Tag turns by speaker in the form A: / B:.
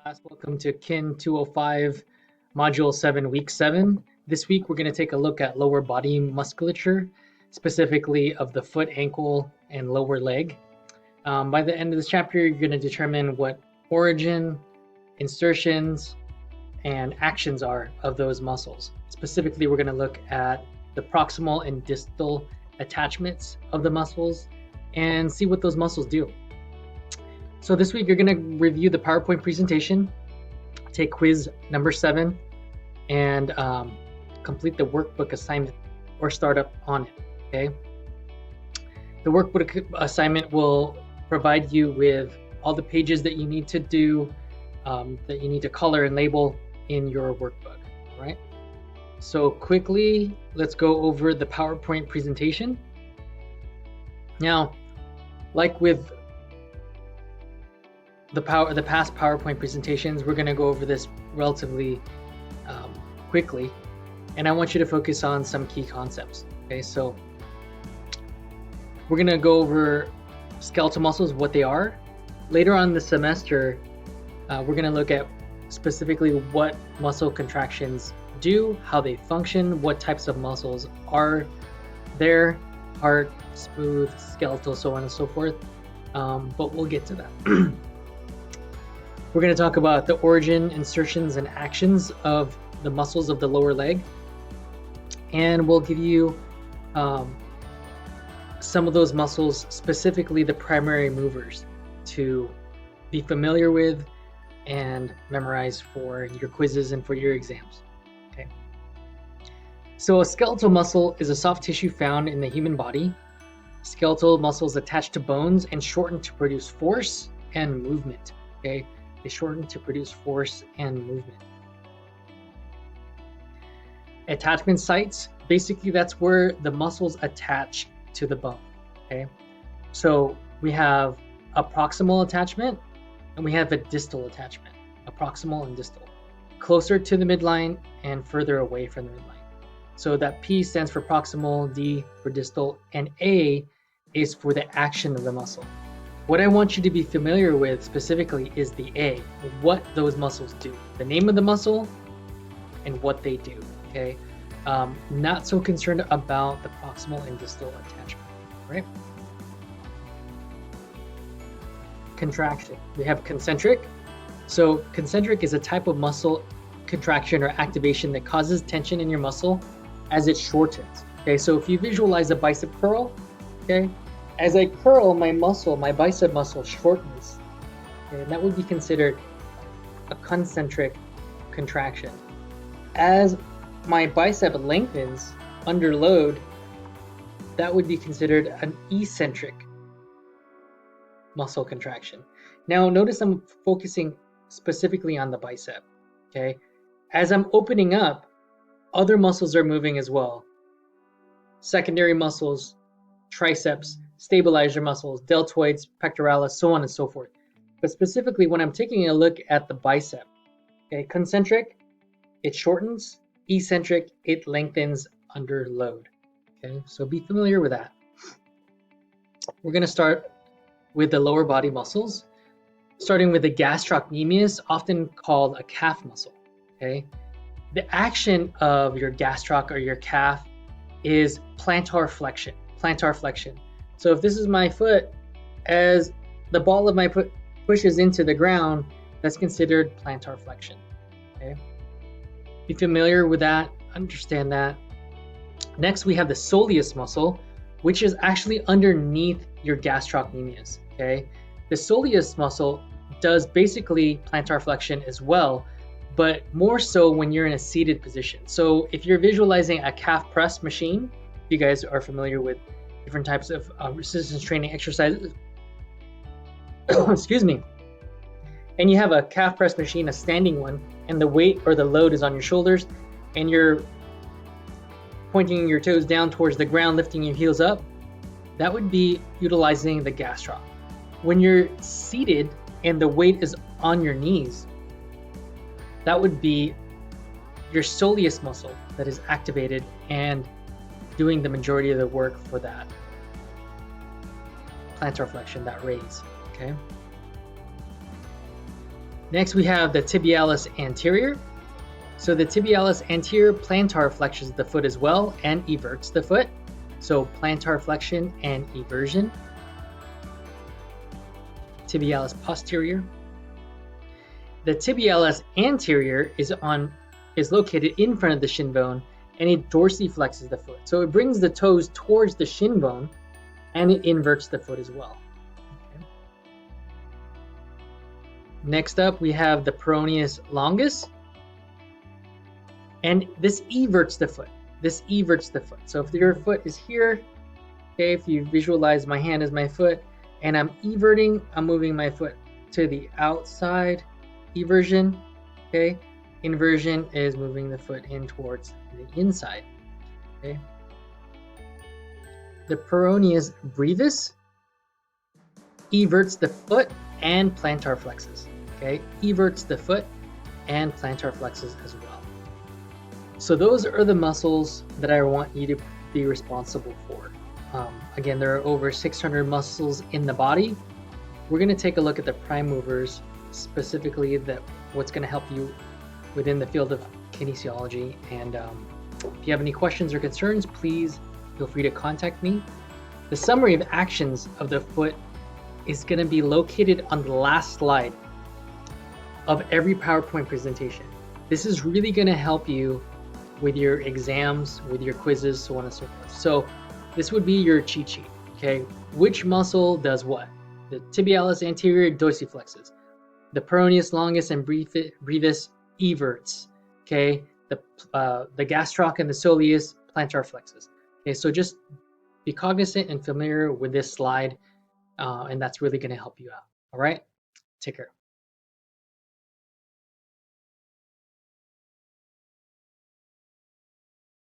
A: class. Welcome to KIN205 Module 7, Week 7. This week we're going to take a look at lower body musculature, specifically of the foot, ankle, and lower leg. By the end of this chapter, you're going to determine what origin, insertions, and actions are of those muscles. Specifically, we're going to look at the proximal and distal attachments of the muscles and see what those muscles do. So this week you're going to review the PowerPoint presentation, take quiz number 7, and complete the workbook assignment or start up on it, okay? The workbook assignment will provide you with all the pages that you need to do, that you need to color and label in your workbook, all right? So quickly, let's go over the PowerPoint presentation. Now, like with the past PowerPoint presentations, we're going to go over this relatively quickly, and I want you to focus on some key concepts. Okay, so we're going to go over skeletal muscles, what they are. Later on in the semester, we're going to look at specifically what muscle contractions do, how they function, what types of muscles are there, heart, smooth, skeletal, so on and so forth. But we'll get to that. We're going to talk about the origin, insertions, and actions of the muscles of the lower leg. And we'll give you some of those muscles, specifically the primary movers, to be familiar with and memorize for your quizzes and for your exams. Okay. So a skeletal muscle is a soft tissue found in the human body. Skeletal muscles attach to bones and shorten to produce force and movement. Okay. They shorten to produce force and movement. Attachment sites, basically that's where the muscles attach to the bone, okay? So we have a proximal attachment and we have a distal attachment, a proximal and distal, closer to the midline and further away from the midline. So that P stands for proximal, D for distal, and A is for the action of the muscle. What I want you to be familiar with specifically is the A, what those muscles do, the name of the muscle and what they do, okay? Not so concerned about the proximal and distal attachment, right? Contraction, we have concentric. So concentric is a type of muscle contraction or activation that causes tension in your muscle as it shortens, okay? So if you visualize a bicep curl, okay? As I curl my muscle, my bicep muscle shortens, okay, and that would be considered a concentric contraction. As my bicep lengthens under load, that would be considered an eccentric muscle contraction. Now notice I'm focusing specifically on the bicep, okay? As I'm opening up, other muscles are moving as well. Secondary muscles, triceps, stabilizer muscles, deltoids, pectoralis, so on and so forth. But specifically when I'm taking a look at the bicep, okay, concentric, it shortens, eccentric, it lengthens under load. Okay, so be familiar with that. We're going to start with the lower body muscles, starting with the gastrocnemius, often called a calf muscle. Okay, the action of your gastroc or your calf is plantar flexion. Plantar flexion. So if this is my foot, as the ball of my foot pushes into the ground, that's considered plantar flexion. Okay, be familiar with that, understand that. Next, we have the soleus muscle, which is actually underneath your gastrocnemius. Okay, the soleus muscle does basically plantar flexion as well, but more so when you're in a seated position. So if you're visualizing a calf press machine, you guys are familiar with different types of resistance training exercises, excuse me, and you have a calf press machine, a standing one, and the weight or the load is on your shoulders, and you're pointing your toes down towards the ground, lifting your heels up, that would be utilizing the gastroc. When you're seated and the weight is on your knees, that would be your soleus muscle that is activated and doing the majority of the work for that plantar flexion, that raise, okay? Next, we have the tibialis anterior. So the tibialis anterior plantar flexes the foot as well and everts the foot. So plantar flexion and eversion. Tibialis posterior. The tibialis anterior is located in front of the shin bone, and it dorsiflexes the foot. So it brings the toes towards the shin bone, and it inverts the foot as well. Okay. Next up, we have the peroneus longus, and this everts the foot. This everts the foot. So if your foot is here, okay, if you visualize my hand as my foot, and I'm everting, I'm moving my foot to the outside, eversion, okay? Inversion is moving the foot in towards the inside, okay? The peroneus brevis everts the foot and plantar flexes, okay? Everts the foot and plantar flexes as well. So those are the muscles that I want you to be responsible for. Again, there are over 600 muscles in the body. We're going to take a look at the prime movers, specifically what's going to help you within the field of kinesiology. And if you have any questions or concerns, please feel free to contact me. The summary of actions of the foot is going to be located on the last slide of every PowerPoint presentation. This is really going to help you with your exams, with your quizzes, so on and so forth. So this would be your cheat sheet, okay? Which muscle does what? The tibialis anterior dorsiflexes. The peroneus longus and brevis everts, okay? The gastroc and the soleus plantar flexes. Okay, so just be cognizant and familiar with this slide, and that's really gonna help you out, all right? Take care.